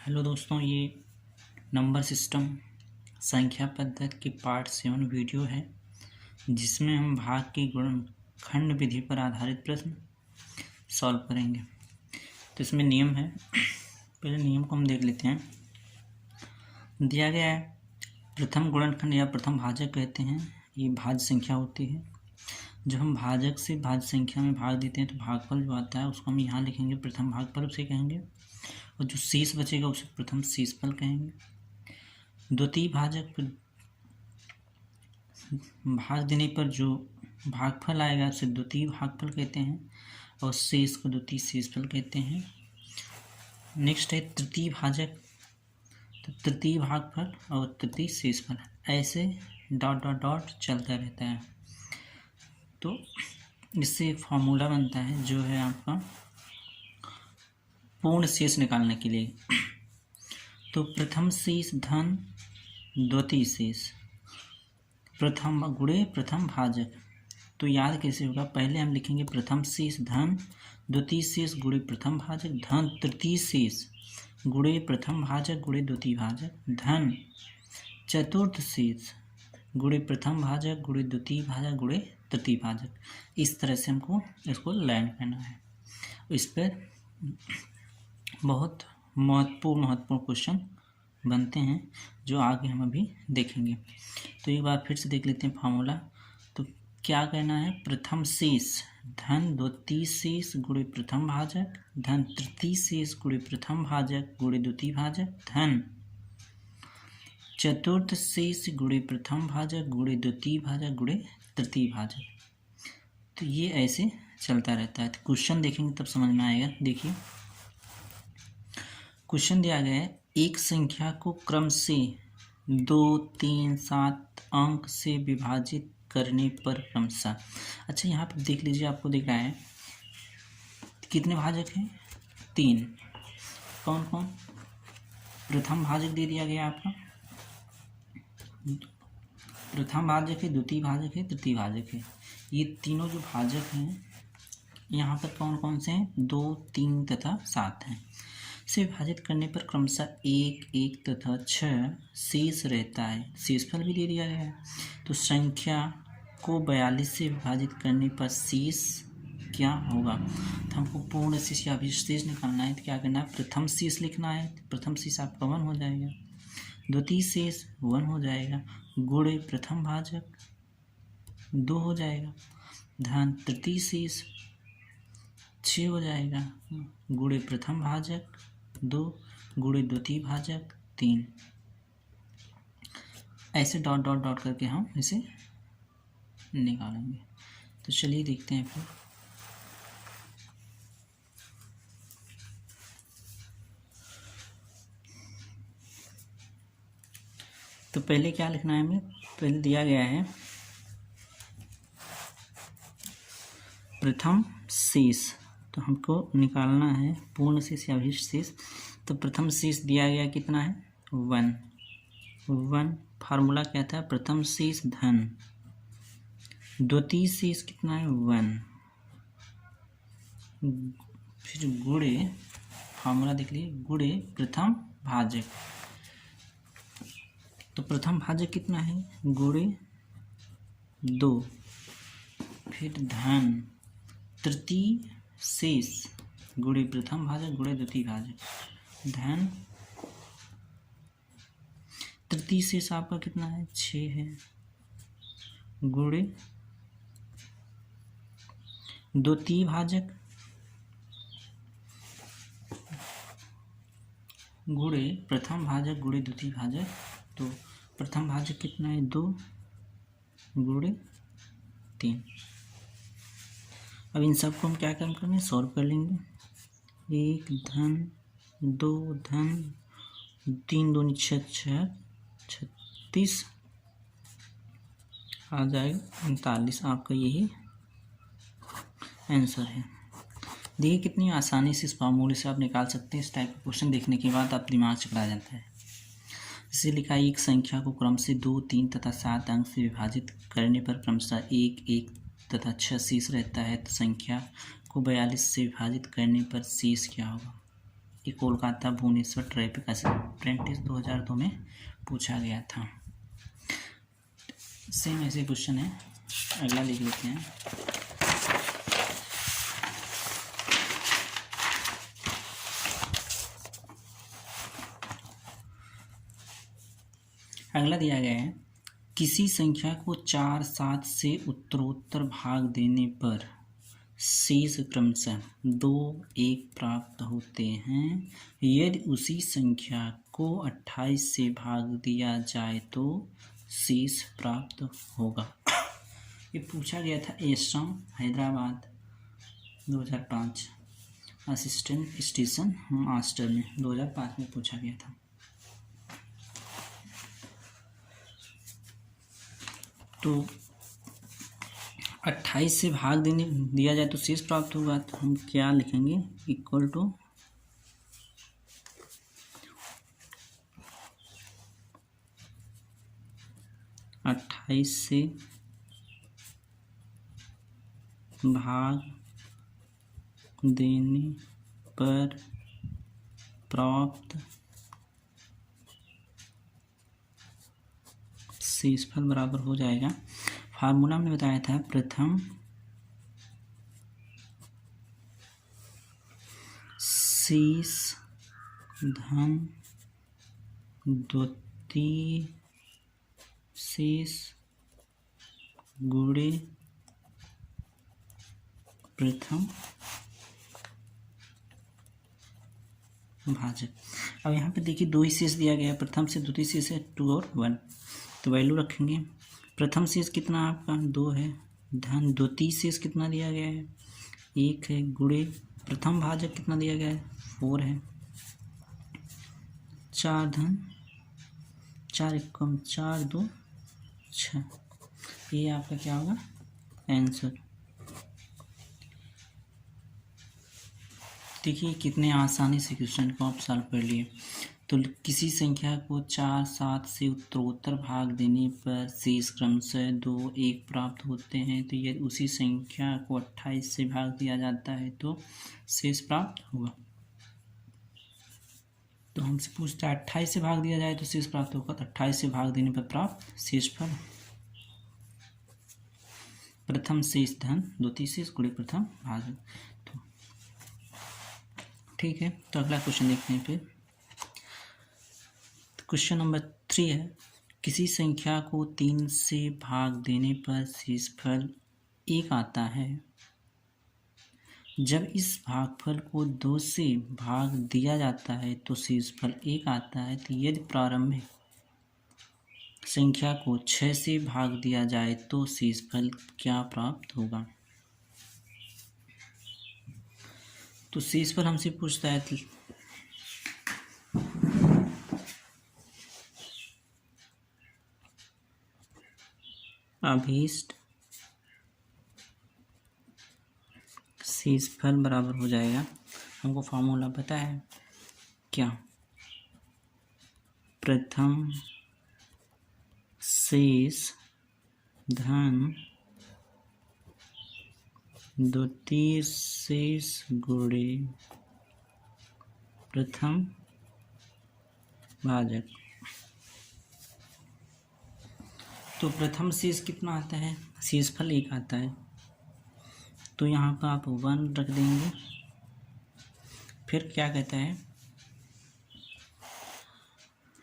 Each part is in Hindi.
हेलो दोस्तों, ये नंबर सिस्टम संख्या पद्धति की पार्ट 7 वीडियो है जिसमें हम भाग की गुणनखंड विधि पर आधारित प्रश्न सॉल्व करेंगे। तो इसमें नियम है, पहले नियम को हम देख लेते हैं। दिया गया है प्रथम गुणनखंड या प्रथम भाजक कहते हैं, ये भाज्य संख्या होती है। जब हम भाजक से भाज्य संख्या में भाग देते हैं तो भागफल जो आता है उसको हम यहाँ लिखेंगे, प्रथम भागफल उसे कहेंगे, और जो शेष बचेगा उसे प्रथम शेषफल कहेंगे। द्वितीय भाजक पर भाग देने पर जो भागफल आएगा उसे द्वितीय भागफल कहते हैं, और शेष को द्वितीय शेषफल कहते हैं। नेक्स्ट है तृतीय भाजक, तो तृतीय भागफल और तृतीय शेषफल, ऐसे डॉट डॉट डॉट चलता रहता है। तो इससे एक फॉर्मूला बनता है जो है आपका पूर्ण शेष निकालने के लिए। तो प्रथम शेष धन द्वितीय शेष, प्रथम गुणे प्रथम भाजक। तो याद कैसे होगा, पहले हम लिखेंगे प्रथम शेष धन द्वितीय शेष गुणे प्रथम भाजक, धन तृतीय शेष गुणे प्रथम भाजक गुणे द्वितीय भाजक, धन चतुर्थ शेष गुणे प्रथम भाजक गुणे द्वितीय भाजक गुणे तृतीय भाजक। इस तरह से हमको इसको लैंड करना है। इस पर बहुत महत्वपूर्ण क्वेश्चन बनते हैं जो आगे हम अभी देखेंगे। तो एक बार फिर से देख लेते हैं फार्मूला। तो क्या कहना है, प्रथम शेष धन द्वितीय शेष गुणे प्रथम भाजक, धन तृतीय शेष गुणे प्रथम भाजक गुणे द्वितीय भाजक, धन चतुर्थ शेष गुणे प्रथम भाजक गुणे द्वितीय भाजक गुणे तृतीय भाजक। तो ये ऐसे चलता रहता है। तो क्वेश्चन देखेंगे तब समझ में आएगा। देखिए क्वेश्चन दिया गया है, एक संख्या को क्रम से 2, 3, 7 अंक से विभाजित करने पर क्रमशः। अच्छा, यहाँ पर देख लीजिए, आपको दिख रहा है कितने भाजक हैं, 3। कौन कौन? प्रथम भाजक दे दिया गया आपका, प्रथम भाजक है, द्वितीय भाजक है, तृतीय भाजक है। ये तीनों जो भाजक हैं यहाँ पर कौन कौन से हैं, 2, 3 तथा 7 हैं। से विभाजित करने पर क्रमशः 1, 1 तथा 6 शेष रहता है। शेषफल भी दे दिया गया है। तो संख्या को 42 से विभाजित करने पर शेष क्या होगा। तो हमको पूर्ण शेष या अभिशेष निकालना है। तो क्या करना है, प्रथम शेष लिखना है। प्रथम शेष आपका 1 हो जाएगा, द्वितीय शेष 1 हो जाएगा, गुणे प्रथम भाजक 2 हो जाएगा, धन तृतीय शेष 6 हो जाएगा, गुणे प्रथम भाजक 2 गुणे द्वितीय भाजक 3। ऐसे डॉट डॉट डॉट करके हम इसे निकालेंगे। तो चलिए देखते हैं फिर। तो पहले क्या लिखना है हमें, पहले दिया गया है प्रथम शेष, तो हमको निकालना है पूर्ण शेष या अभिष्ट शेष। तो प्रथम शेष दिया गया कितना है, 1। फार्मूला क्या था, प्रथम शेष धन, द्वितीय शेष कितना है 1, फिर गुणे, फार्मूला देख लीजिए, गुणे प्रथम भाजक। तो प्रथम भाजक कितना है, गुणे 2, फिर धन तृतीय शेष गुणे प्रथम भाजक गुणे द्वितीय भाजक, धन तृतीय शेष आपका कितना है, 6 है, गुणे द्वितीय भाजक गुणे प्रथम भाजक गुणे द्वितीय भाजक। तो प्रथम भाजक कितना है, 2 गुणे 3। अब इन सबको हम क्या काम करेंगे, सॉल्व कर लेंगे। 1 धन 2 धन 3 दूनी 6, 36 आ जाएगा 39। आपका यही आंसर है। देखिए कितनी आसानी से इस फार्मूले से आप निकाल सकते हैं। इस टाइप का क्वेश्चन देखने के बाद आप दिमाग चकरा जाता है। इसे लिखा है, एक संख्या को क्रम से 2, 3 तथा 7 अंक से विभाजित करने पर क्रमशः 1, 1 तथा 6 शेष रहता है। तो संख्या को 42 से विभाजित करने पर शेष क्या होगा। ये कोलकाता भुवनेश्वर ट्रैफिक अप्रेंटिस 2002 में पूछा गया था। सेम ऐसे क्वेश्चन है, अगला लिख लेते हैं। अगला दिया गया है, किसी संख्या को 4, 7 से उत्तरोत्तर भाग देने पर शेष क्रमशः 2, 1 प्राप्त होते हैं। यदि उसी संख्या को 28 से भाग दिया जाए तो शेष प्राप्त होगा। ये पूछा गया था एसम हैदराबाद 2005 असिस्टेंट स्टेशन मास्टर में 2005 में पूछा गया था। तो 28 से भाग दिया जाए तो शेष प्राप्त होगा, तो हम क्या लिखेंगे, इक्वल टू 28 से भाग देने पर प्राप्त शेषफल बराबर हो जाएगा। फार्मूला में बताया था, प्रथम शेष धन द्वितीय शेष गुणे प्रथम भाजक। अब यहाँ पे देखिए 2 ही शेष दिया गया है, प्रथम से द्वितीय शेष है 2 और 1, तो वैल्यू रखेंगे। प्रथम शेष कितना आपका 2 है, धन द्वितीय शेष कितना दिया गया है 1 है, गुणे प्रथम भाजक कितना दिया गया है 4 है, 4 धन 4 कम 4 2 6, ये आपका क्या होगा आंसर। देखिए कितने आसानी से क्वेश्चन को आप सॉल्व कर लिए। तो किसी संख्या को 4, 7 से उत्तरोत्तर भाग देने पर शेष क्रमशः 2, 1 प्राप्त होते हैं। तो यदि उसी संख्या को 28 से भाग दिया जाता है तो शेष प्राप्त होगा। तो हमसे पूछता है 28 से भाग दिया जाए तो शेष प्राप्त होगा, तो 28 से भाग देने पर प्राप्त शेषफल प्रथम शेष धन द्वितीय शेष गुणे प्रथम भाजक। तो ठीक है, तो अगला क्वेश्चन देखते हैं। फिर क्वेश्चन नंबर 3 है, किसी संख्या को 3 से भाग देने पर शेषफल 1 आता है। जब इस भागफल को 2 से भाग दिया जाता है तो शेषफल 1 आता है। तो यदि प्रारंभिक संख्या को 6 से भाग दिया जाए तो शेषफल क्या प्राप्त होगा। तो शेषफल हमसे पूछता है अभीष्ट शेषफल बराबर हो जाएगा, हमको फार्मूला पता है क्या, प्रथम शेष धन द्वितीय शेष गुणे प्रथम भाजक। तो प्रथम शेष कितना आता है, शेषफल 1 आता है, तो यहाँ पर आप 1 रख देंगे। फिर क्या कहता है,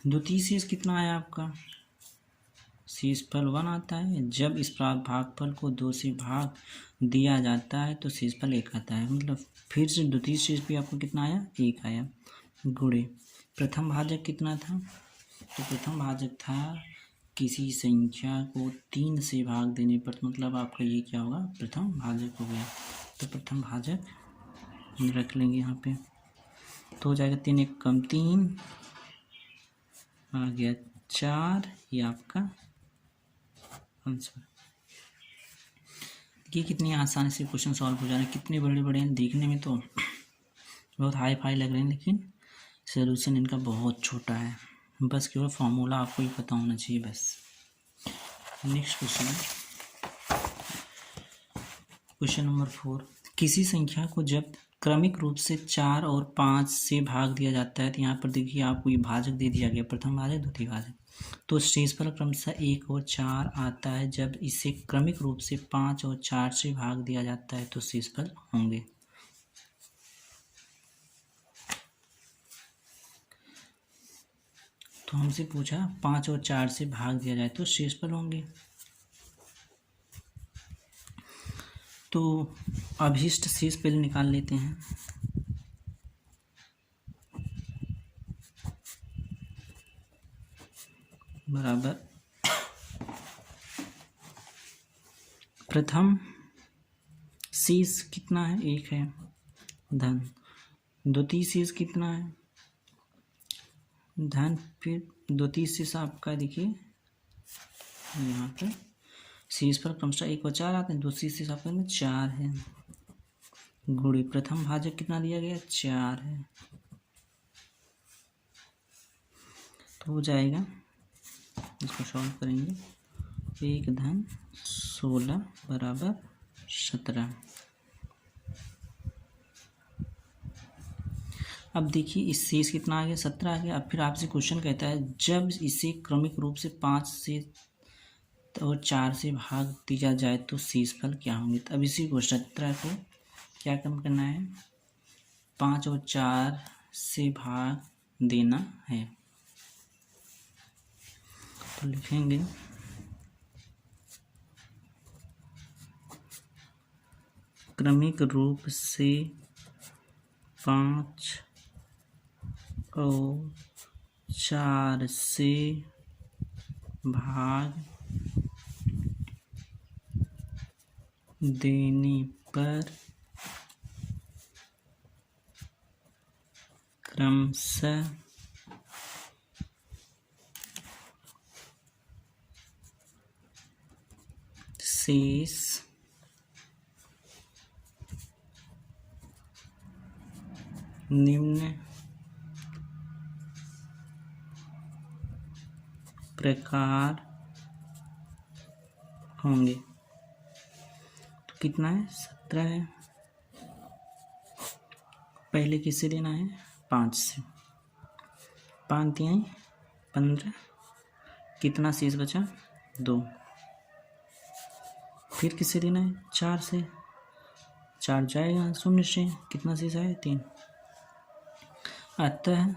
द्वितीय शेष कितना है आपका, शेषफल 1 आता है। जब इस भागफल को 2 से भाग दिया जाता है तो शेषफल 1 आता है। मतलब फिर से द्वितीय शेष भी आपको कितना आया, 1 आया, गुणे प्रथम भाजक कितना था, तो प्रथम भाजक था किसी संख्या को 3 से भाग देने पर, मतलब आपका ये क्या होगा, प्रथम भाजक हो गया। तो प्रथम भाजक रख लेंगे यहाँ पे, तो हो जाएगा 3 1 कम 3 आ गया 4, ये आपका आंसर। ये कितनी आसानी से क्वेश्चन सॉल्व हो जा रहे हैं, कितने बड़े बड़े हैं, देखने में तो बहुत हाई फाई लग रहे हैं लेकिन सॉल्यूशन इनका बहुत छोटा है। बस केवल फार्मूला आपको ही पता होना चाहिए बस। नेक्स्ट क्वेश्चन है क्वेश्चन नंबर 4, किसी संख्या को जब क्रमिक रूप से 4 और 5 से भाग दिया जाता है, तो यहाँ पर देखिए आपको ये भाजक दे दिया गया, प्रथम भाजक द्वितीय भाजक। तो शेषफल क्रमशः 1 और 4 आता है। जब इसे क्रमिक रूप से 5 और 4 से भाग दिया जाता है तो शेषफल होंगे। तो हमसे पूछा 5 और 4 से भाग दिया जाए तो शेषफल होंगे। तो अभीष्ट शेष पहले निकाल लेते हैं। बराबर प्रथम शेष कितना है, 1 है, धन द्वितीय शेष कितना है, धन, फिर द्वितीय शेष आपका देखिए यहाँ पर शेषफल क्रमशः 1 और 4 आते हैं, द्वितीय शेष आपका में 4 है, गुणे प्रथम भाजक कितना दिया गया, 4 है। तो हो जाएगा, इसको सॉल्व करेंगे, 1 धन 16 बराबर 17। अब देखिए इस शेष कितना आ गया, 17 आ गया। अब फिर आपसे क्वेश्चन कहता है जब इसे क्रमिक रूप से 5 से और 4 से भाग दिया जाए तो शेषफल क्या होंगे। तो अब इसी को 17 को क्या कम करना है, 5 और 4 से भाग देना है। तो लिखेंगे क्रमिक रूप से 5 और 4 से भाग देने पर क्रमशः शेष निम्न प्रकार होंगे। तो कितना है, 17 है, पहले किससे देना है, 5 से, 5 दिए 15, कितना शेष बचा, 2, फिर किससे देना है, 4 से, 4 जाएगा 0 से, कितना शेष आया, 3, अतः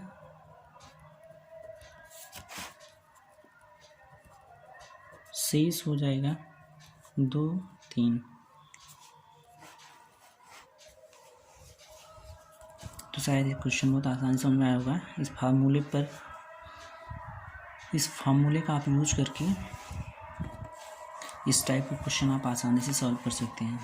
शेष हो जाएगा 2, 3। तो शायद ये क्वेश्चन बहुत आसानी से समझ में आया होगा। इस फार्मूले का आप यूज करके इस टाइप के क्वेश्चन आप आसानी से सॉल्व कर सकते हैं।